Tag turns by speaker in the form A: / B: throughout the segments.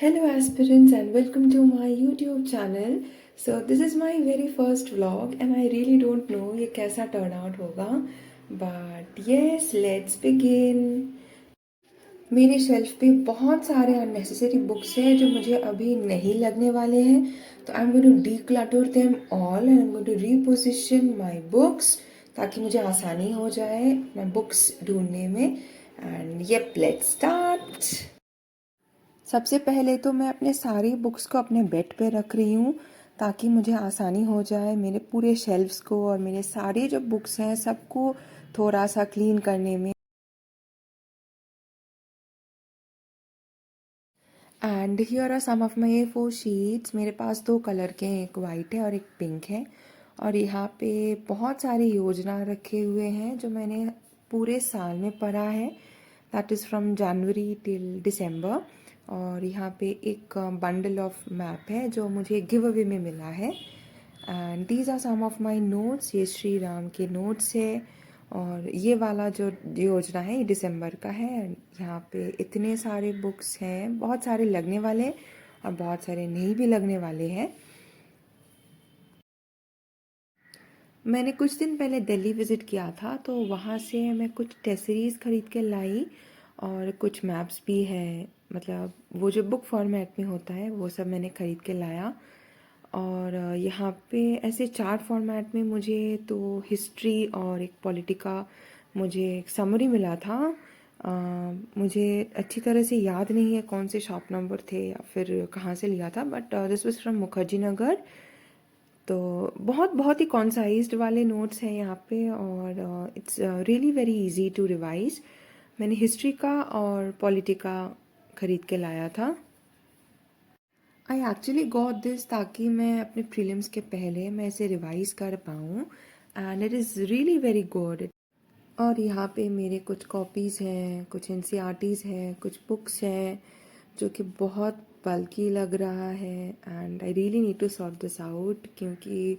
A: Hello, aspirants, and welcome to my YouTube channel. So this is my very first vlog, and I really don't know ये कैसा turn out होगा. But yes, let's begin. मेरे shelf पे बहुत सारे unnecessary books हैं जो मुझे अभी नहीं लगने वाले हैं. तो I am going to declutter them all and I'm going to reposition my books ताकि मुझे आसानी हो जाए अपना बुक्स ढूंढने में. And yep, let's start. सबसे पहले तो मैं अपने सारी बुक्स को अपने बेड पे रख रही हूँ ताकि मुझे आसानी हो जाए मेरे पूरे शेल्फ्स को और मेरे सारे जो बुक्स हैं सबको थोड़ा सा क्लीन करने में. And here are some of my A4 sheets. मेरे पास दो कलर के हैं, एक वाइट है और एक पिंक है. और यहाँ पे बहुत सारी योजना रखे हुए हैं जो मैंने पूरे साल में पढ़ा है. That is from January till दिसंबर. और यहाँ पे एक बंडल ऑफ मैप है जो मुझे गिव अवे में मिला है. And these are some of my notes. ये श्री राम के नोट्स है. और ये वाला जो योजना है ये दिसंबर का है. यहाँ पे इतने सारे बुक्स हैं, बहुत सारे लगने वाले और बहुत सारे नहीं भी लगने वाले हैं. मैंने कुछ दिन पहले दिल्ली विज़िट किया था तो वहाँ से मैं कुछ टेसरीज ख़रीद के लाई और कुछ मैप्स भी है. मतलब वो जो बुक फॉर्मेट में होता है वो सब मैंने ख़रीद के लाया. और यहाँ पे ऐसे चार्ट फॉर्मेट में मुझे तो हिस्ट्री और एक पॉलिटिका मुझे एक समरी मिला था. मुझे अच्छी तरह से याद नहीं है कौन से शॉप नंबर थे या फिर कहाँ से लिया था, but this was from Mukherjee Nagar. तो बहुत बहुत ही कॉन्साइज्ड वाले नोट्स हैं यहाँ पे और it's really very easy to revise. मैंने हिस्ट्री का और पॉलिटिका ख़रीद के लाया था. आई एक्चुअली गॉट दिस ताकि मैं अपने प्रीलिम्स के पहले मैं इसे रिवाइज कर पाऊँ. And it is really very good. और यहाँ पे मेरे कुछ कॉपीज़ हैं, कुछ NCERTs हैं, कुछ बुक्स हैं जो कि बहुत बल्कि लग रहा है. And I really need to sort this out क्योंकि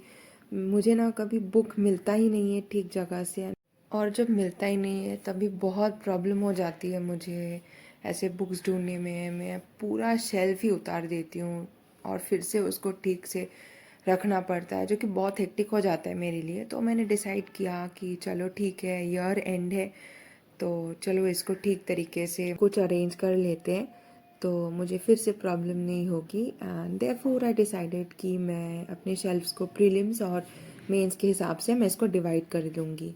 A: मुझे ना कभी बुक मिलता ही नहीं है ठीक जगह से. और जब मिलता ही नहीं है तभी बहुत प्रॉब्लम हो जाती है मुझे ऐसे बुक्स ढूंढने में. मैं पूरा शेल्फ ही उतार देती हूँ और फिर से उसको ठीक से रखना पड़ता है जो कि बहुत हेक्टिक हो जाता है मेरे लिए. तो मैंने डिसाइड किया कि चलो ठीक है, ईयर एंड है तो चलो इसको ठीक तरीके से कुछ अरेंज कर लेते हैं तो मुझे फिर से प्रॉब्लम नहीं होगी. एंड देयरफॉर आई डिसाइडेड कि मैं अपने शेल्फ्स को प्रीलिम्स और मेंस के हिसाब से मैं इसको डिवाइड कर दूँगी.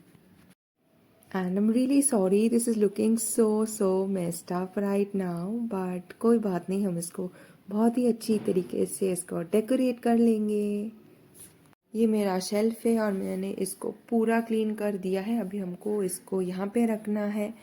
A: And I'm really sorry this is looking so messed up right now, but कोई बात नहीं, हम इसको बहुत ही अच्छी तरीके से इसको डेकोरेट कर लेंगे. ये मेरा शेल्फ है और मैंने इसको पूरा क्लीन कर दिया है. अभी हमको इसको यहाँ पे रखना है.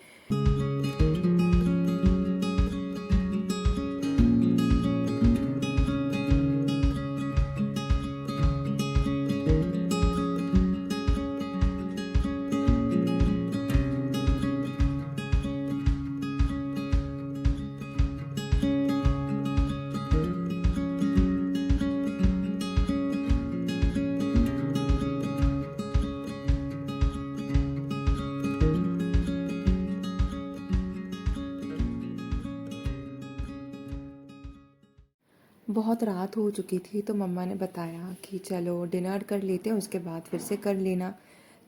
A: बहुत रात हो चुकी थी तो मम्मा ने बताया कि चलो डिनर कर लेते हैं, उसके बाद फिर से कर लेना.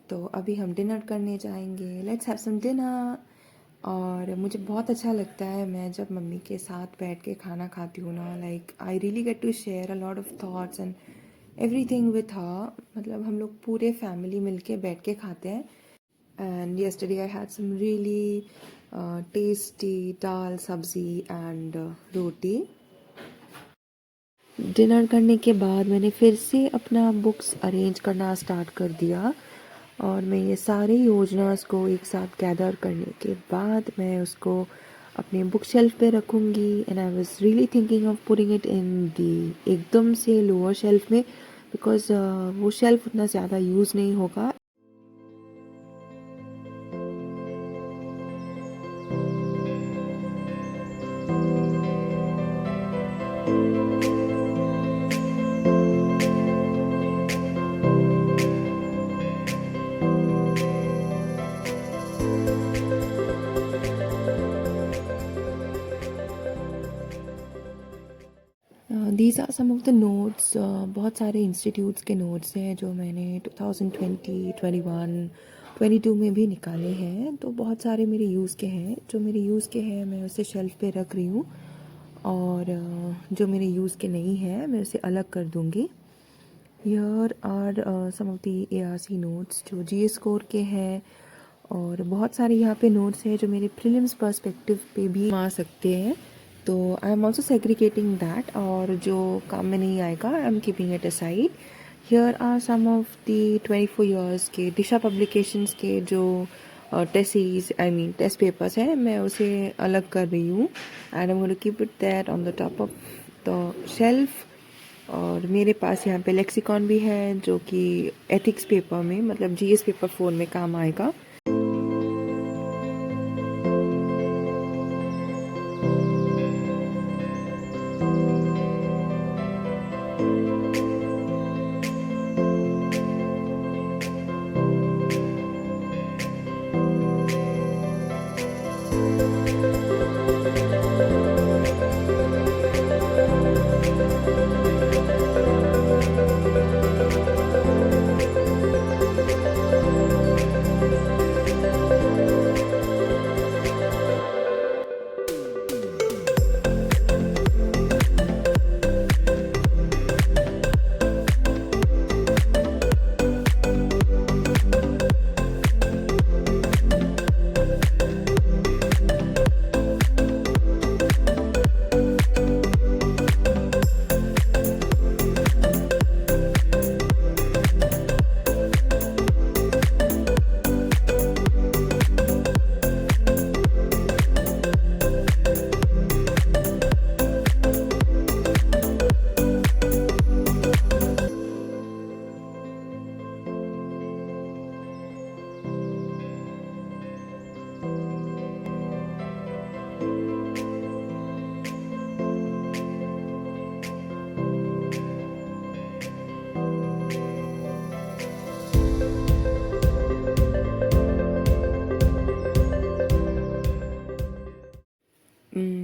A: तो अभी हम डिनर करने जाएंगे. Let's have some dinner. और मुझे बहुत अच्छा लगता है मैं जब मम्मी के साथ बैठ के खाना खाती हूँ ना. Like I really get to share a lot of thoughts and everything with her. मतलब हम लोग पूरे फैमिली मिलके बैठ के खाते हैं. And yesterday I had some really tasty dal sabzi and roti. Dinner करने के बाद मैंने फिर से अपना बुक्स अरेंज करना स्टार्ट कर दिया और मैं ये सारे योजनास को एक साथ गैदर करने के बाद मैं उसको अपने बुक शेल्फ पे रखूँगी. And I was really thinking of putting it in the एकदम से लोअर शेल्फ में बिकॉज वो शेल्फ उतना ज़्यादा यूज़ नहीं होगा. These are some of the notes. बहुत सारे इंस्टीट्यूट्स के नोट्स हैं जो मैंने 2020, 21, 22 में भी निकाले हैं। तो बहुत सारे मेरे यूज़ के हैं। जो मेरे यूज़ के हैं मैं उसे शेल्फ पे रख रही हूँ, और जो मेरे यूज़ के नहीं हैं मैं उसे अलग कर दूँगी। Here are some of the ARC notes जो GS स्कोर के हैं, और बहुत सारे यहाँ पे नोट्स हैं जो मेरे प्रीलिम्स पर्सपेक्टिव पे भी आ सकते हैं। तो I am also segregating that, और जो काम में नहीं आएगा I am keeping it aside. Here are some of the 24 years के दिशा पब्लिकेशंस के जो टेस्ट सीरीज टेस्ट पेपर्स हैं, मैं उसे अलग कर रही हूँ, and I am going to keep it that on the top of the shelf. और मेरे पास यहाँ पे लेक्सिकॉन भी है जो कि एथिक्स पेपर में, मतलब GS पेपर 4 में काम आएगा।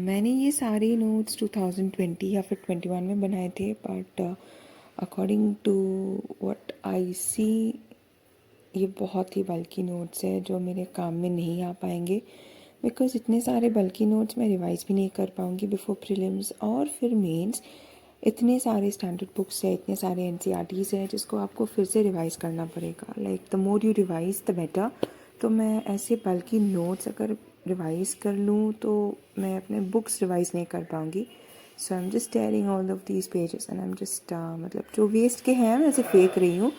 A: मैंने ये सारे नोट्स 2020 या फिर 21 में बनाए थे, but according to what I see ये बहुत ही बल्कि नोट्स है जो मेरे काम में नहीं आ पाएंगे, बिकॉज इतने सारे बल्कि नोट्स मैं रिवाइज़ भी नहीं कर पाऊँगी बिफोर प्रीलिम्स और फिर मेंस। इतने सारे स्टैंडर्ड बुक्स है, इतने सारे NCERTs है जिसको आपको फिर से रिवाइज़ करना पड़ेगा। Like the more you revise the better. तो मैं ऐसे बल्कि नोट्स अगर रिवाइज़ कर लूँ तो मैं अपने बुक्स रिवाइज़ नहीं कर पाऊँगी। So I am just tearing all of these pages and I am just मतलब जो वेस्ट के हैं मैं ऐसे फेंक रही हूँ।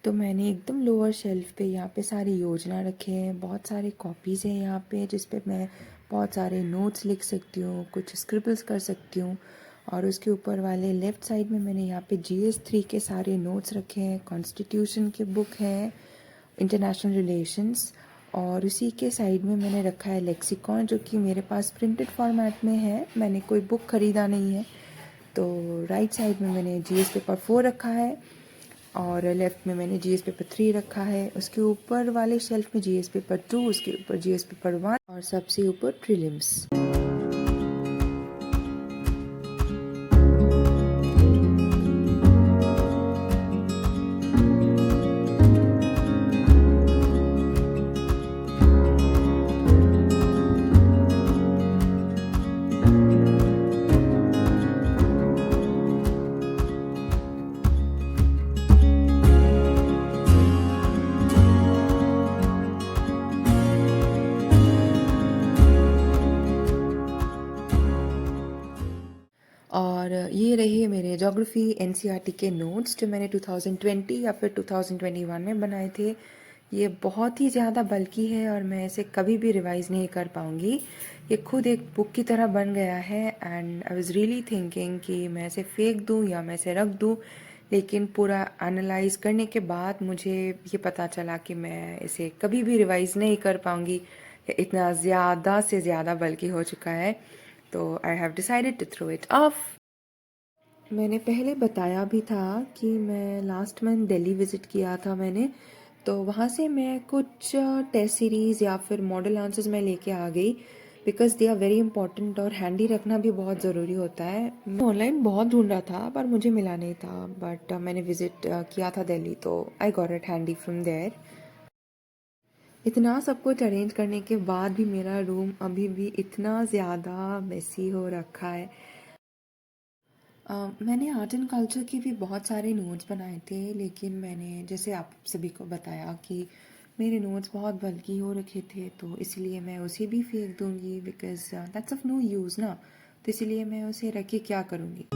A: तो मैंने एकदम लोअर शेल्फ पे यहाँ पे सारी योजना रखे हैं। बहुत सारे कॉपीज़ हैं यहाँ पे जिस पे मैं बहुत सारे नोट्स लिख सकती हूँ, कुछ स्क्रिबल्स कर सकती हूँ। और उसके ऊपर वाले लेफ़्ट साइड में मैंने यहाँ पे GS3 के सारे नोट्स रखे हैं, कॉन्स्टिट्यूशन के बुक हैं, इंटरनेशनल रिलेशंस। और उसी के साइड में मैंने रखा है लेक्सिकॉन, जो कि मेरे पास प्रिंटेड फॉर्मेट में है, मैंने कोई बुक ख़रीदा नहीं है। तो राइट साइड में मैंने जीएस पेपर 4 रखा है और लेफ़्ट में मैंने जीएस पेपर 3 रखा है। उसके ऊपर वाले शेल्फ में जीएस पेपर 2, उसके ऊपर जीएस पेपर 1 और सबसे ऊपर प्रीलिम्स। और ये रहे मेरे ज्योग्राफी एनसीईआरटी के नोट्स जो मैंने 2020 या फिर 2021 में बनाए थे। ये बहुत ही ज़्यादा बल्कि है और मैं इसे कभी भी रिवाइज़ नहीं कर पाऊँगी। ये खुद एक बुक की तरह बन गया है and I was really thinking कि मैं इसे फेंक दूँ या मैं इसे रख दूँ, लेकिन पूरा एनालाइज करने के बाद मुझे ये पता चला कि मैं इसे कभी भी रिवाइज़ नहीं कर पाऊँगी। इतना ज़्यादा से ज़्यादा बल्कि हो चुका है, तो I have decided to throw it off. मैंने पहले बताया भी था कि मैं लास्ट मंथ दिल्ली विज़िट किया था मैंने, तो वहाँ से मैं कुछ टेस्ट सीरीज़ या फिर मॉडल आंसर्स मैं लेके आ गई because they are very important और हैंडी रखना भी बहुत ज़रूरी होता है। मैं ऑनलाइन बहुत ढूंढ रहा था पर मुझे मिला नहीं था, बट मैंने विज़िट किया था दिल्ली तो I got it handy from there. इतना सब कुछ अरेंज करने के बाद भी मेरा रूम अभी भी इतना ज़्यादा मेसी हो रखा है। मैंने आर्ट एंड कल्चर के भी बहुत सारे नोट्स बनाए थे, लेकिन मैंने जैसे आप सभी को बताया कि मेरे नोट्स बहुत बल्कि हो रखे थे, तो इसलिए मैं उसे भी फेंक दूँगी because that's of no use ना, तो इसलिए मैं उसे रख के क्या करूँगी।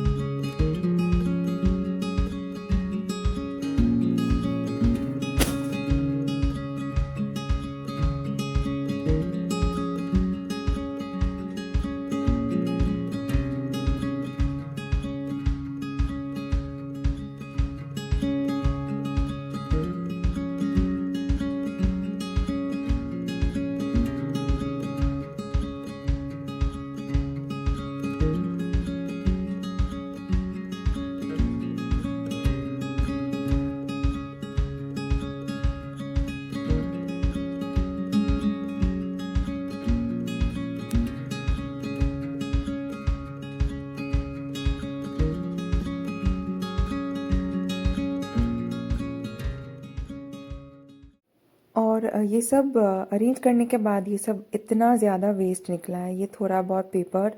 A: और ये सब अरेंज करने के बाद ये सब इतना ज़्यादा वेस्ट निकला है। ये थोड़ा बहुत पेपर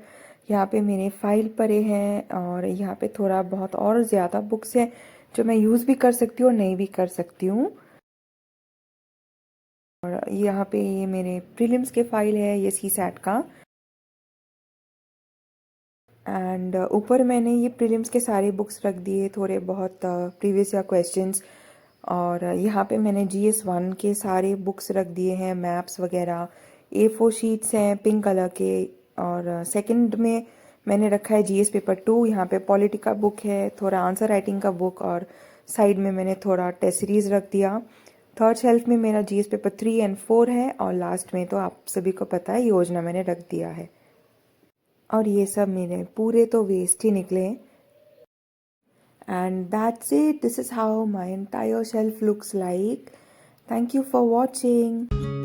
A: यहाँ पे मेरे फाइल पड़े हैं और यहाँ पे थोड़ा बहुत और ज़्यादा बुक्स हैं जो मैं यूज़ भी कर सकती हूँ और नहीं भी कर सकती हूँ। और यहाँ पे ये मेरे प्रीलिम्स के फाइल है, ये सीसैट का। एंड ऊपर मैंने ये प्रीलिम्स के सारे बुक्स रख दिए, थोड़े बहुत प्रीवियस या क्वेश्चंस। और यहाँ पे मैंने GS1 के सारे बुक्स रख दिए हैं, मैप्स वगैरह। A4 शीट्स हैं पिंक कलर के। और सेकंड में मैंने रखा है GS पेपर 2। यहाँ पे पॉलिटी का बुक है, थोड़ा आंसर राइटिंग का बुक, और साइड में मैंने थोड़ा टेस्ट सीरीज रख दिया। थर्ड शेल्फ में मेरा GS पेपर 3 एंड 4 है, और लास्ट में तो आप सभी को पता है योजना मैंने रख दिया है। और ये सब मेरे पूरे तो वेस्ट ही निकले। And that's it. This is how my entire shelf looks like. Thank you for watching.